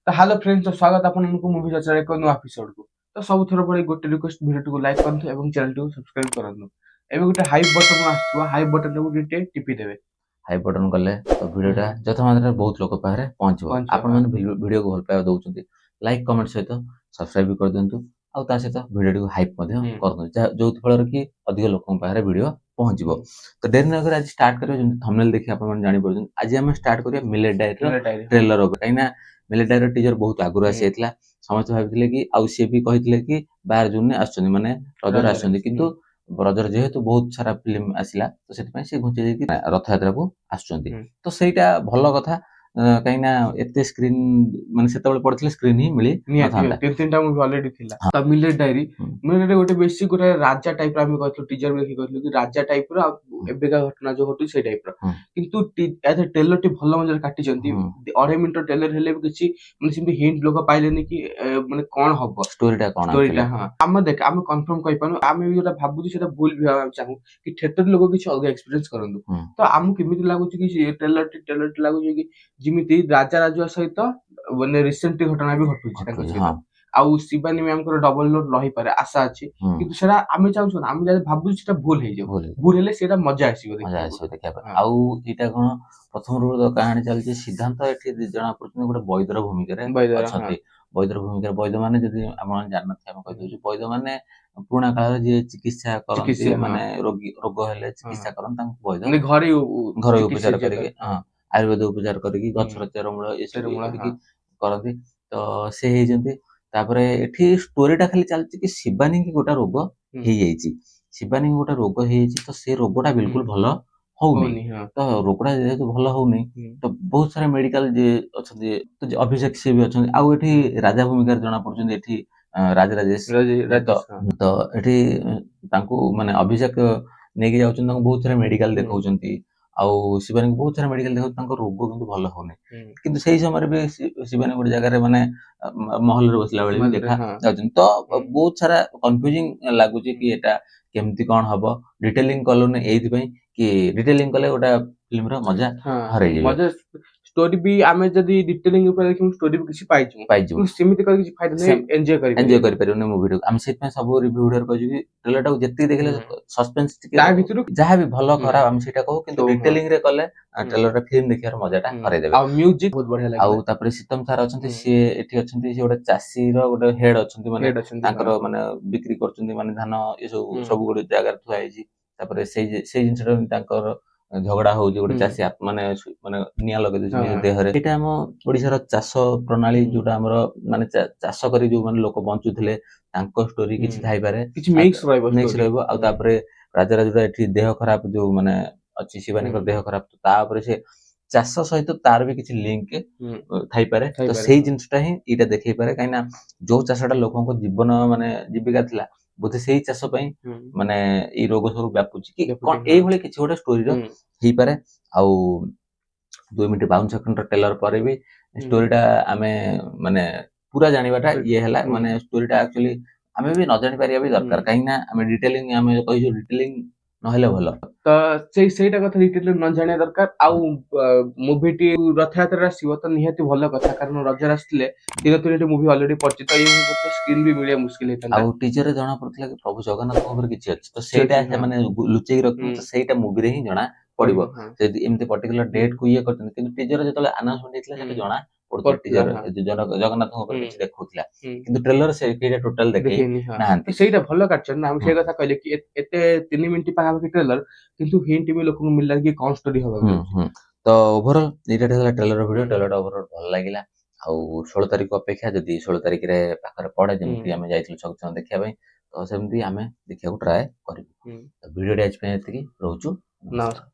तो hello friends, तो स्वागत आपको मूवी चर्चा एक नुआ एपिसोड को। तो सब थर पड़े गोटे रिक्वेस्ट वीडियो को लाइक करंतु एवं चैनल को सब्सक्राइब करंतु। एबे गोटे हाई बटन आसुवा, हाई बटन को टिटे टिपि देबे। हाई बटन कले तो वीडियोटा यथा मात्रा बहुत लोक पाखे पहुंचो। पहुंचो, आपण हाँ। मैंने वीडियो को भल पाइबा दउचंती लाइक कमेंट सहित सब्सक्राइब भी कर दिंतु आउ ता सहित वीडियो को हाइप मध्य कर दउ जो फल कि अधिक लोक पाखे वीडियो पहुंचबो। तो डेरी न कर आज स्टार्ट करियो जेंति थंबनेल देखि आपण माने जानि परछन। आज हम स्टार्ट करियो मिलेट डायरी रो मिलेट डायरी, हाँ। ट्रेलर ओबे काइना मिलेट डायरी रो टीजर बहुत आगुर आसी आइतला। समस्त भाबिथिले कि आउ से भी कहिथिले कि 12 जून ने आछन माने रजर आछन किंतु रजर जेहेतु बहुत सारा फिल्म आसिला तो सेति से घुंचे जाई कि रथ यात्रा को आछुंती। तो सेटा भलो कथा काइना एते स्क्रीन माने सेतबेले पड़थिले स्क्रीन ही मिली नथांता। तीन तीन टा मूवी ऑलरेडी थिला। त मिलेट डायरी गोटे बेसिक गोटे राजा टाइप रो हम कहथलो टीजर में देखि कहथलो कि राजा टाइप रो एबेका घटना जो होतु से टाइप रो। किंतु एज ए ट्रेलर टी भलो मजर काटी चंती। 2.5 मिनिट ट्रेलर हेले भी किछि माने सिम्पली हिंट लोक पाइलेनी कि माने कोन हबो स्टोरीटा कोन स्टोरीटा। हां, हम देख हम कंफर्म कहि पानु, आमे भी जोटा भाबुची सेटा भूल भी हवा चाहू कि थिएटर लोक किछि अलग एक्सपीरियंस करंदु। तो आमु केमिति लागुची कि ये ट्रेलर लागुची कि जिमिति राजा राजुआ सहित माने रिसेंटली घटना भी घटुची ताଙ୍କ सहित। आउ शिबानी मैम को डबल नोट रही पारे आशा अछि, किंतु सेटा आमे चाहू आमे जे भाबुची सेटा भूल हे जाऊ। भूल हेले सेटा मजा आसीबो देखिबो। आउ इटा कोन प्रथम रो तो कहानी चलछि सिद्धांत एठी जणा पड़छ गोटे वैद्यर भूमिका रे अछंती। वैद्यर भूमिका वैद्य माने जदि आपण जानत हम कहि दउछु वैद्य माने पुराना काल जे चिकित्सा करंती माने रोग हेले चिकित्सा करन तांको वैद्य माने घरे उपचार करके आयुर्वेद उपचार करके गछर चेरमूल ए सब करके करंती। तो से हे जंती तापरे एठी स्टोरीटा खाली चलछि कि शिबानी की गोटा रोग हे जाईछि। शिबानी की गोटा रोग हे जाईछि तो से रोगटा बिल्कुल भलो होउनी। तो रोगटा जेहेतु भलो होउनी तो बहुत सारा मेडिकल जे अछंती तो अभिषेक से भी अछंती आउ एठी राजा भूमिका जणा पड़छन एठी राजराजेश तो एठी तांको माने अभिषेक नेकी जाउछन तांको बहुत सारा मेडिकल देखौछंती आउ शिबानी को बहुत सारा मेडिकल देखौ तांको रोग किंतु भलो होउनी। किंतु सेही समय भी शिबानी गोटे जगह रे माने महल रे बसला बेले भी देखा जाउछन। तो बहुत सारा कंफ्यूजिंग लागुची कि एटा केमती कोन हबो डिटेलिंग कलोने एथि पई कि डिटेलिंग कले गोटा फिल्म रो मजा हरै जेबे। मजा स्टोरी भी आमे जदी डिटेलिंग ऊपर देखिम स्टोरी भी किछि पाइछु सिमिति कर किछि फायदा नै एन्जॉय करि परियो मूवी रो। हम सेत में सब रिव्यू वीडियो कहू कि ट्रेलर टा जत्ती देखले सस्पेंस ता भितरु जहां भी भलो खराब हम सेटा कहू किंतु डिटेलिंग रे कले ट्रेलर रे फिल्म देखियार मजाटा हरै देबे। आ म्यूजिक बहुत बढ़िया लागला। आउ तापरे सीतम सार अछंती से एठी अछंती से गोटे चासी रो गोटे हेड अछंती माने तांकर माने बिक्री करचंती माने धान ए सब गोटे जगह थुआ आइछि। तापरे से जिंसटा तांकर झगड़ा होउछि गोटे चासी माने माने निया लगे दिस देहरे। एटा हम ओडिसा रो चाष प्रणाली जोटा हमर माने चाष करी जो माने लोक बंचुथिले तांको स्टोरी किछि थाई पारे किछि मिक्स रहइबो। आउ तापरे राजा राजा एठी देह खराब जो माने अछि शिबानी को देह खराब तापरे से चाष सहित तार भी किछि लिंक थाई पारे। तो सेही जिंसटा ही इटा देखै पारे काइना जो चाषटा लोकन जीवन माने जीविका थिला बोधे सेही चाष पई माने ई रोग सब व्यापुची कि कोन एई भले किछि गोटे स्टोरी रो ही पारे। आउ 2 मिनिट 52 सेकंड रो ट्रेलर परे भी स्टोरीटा आमे माने पूरा जानिबाटा ये हला माने स्टोरीटा एक्चुअली आमे भी न जानि पारिया भी दरकार काइना आमे डिटेलिंग आमे कहियो डिटेलिंग नहले भलो। तो सेईटा कथा डिटेल न जानिया दरकार। आउ मूवी टी रथ यात्रा आसीबो तो निहाती भलो कथा कारण रजर आस्तिले 3 मूवी ऑलरेडी परिचित तो ये स्क्रीन भी मिलिया मुश्किल हेतंता। आउ टीजर रे जणा पड़थला कि प्रभु जगन्नाथ ऊपर किछि अछि तो सेटा से माने लुचेई रखु तो सेटा मूवी रे ही जणा पड़िबो। से एमते पर्टिकुलर डेट को ये करथन किंतु टीजर जतले अनाउंसमेंट हेतला सेटा जणा पड़थला टीजर जगन्नाथ ऊपर किछि देखौथला किंतु ट्रेलर से केटा टोटल देखै नाहंती। सेईटा भलो काटछन ना हम से कथा कहले कि एते 3 मिनिट पाखा पाखी ट्रेलर किंतु हिंट भी लोक को मिलला कि कोन स्टोरी होबा। तो ओवरऑल एटा हला ट्रेलर वीडियो ट्रेलर ओवरऑल भल लागिला। आउ 16 तारिख अपेक्षा जदि 16 तारिख रे पाखरे पड़े जेमति आमे जाइथिलु सब देखिया पई तो सेमति आमे देखिया को ट्राई करिवु। तो वीडियो आज पे एतिकी रहउछु। नमस्कार।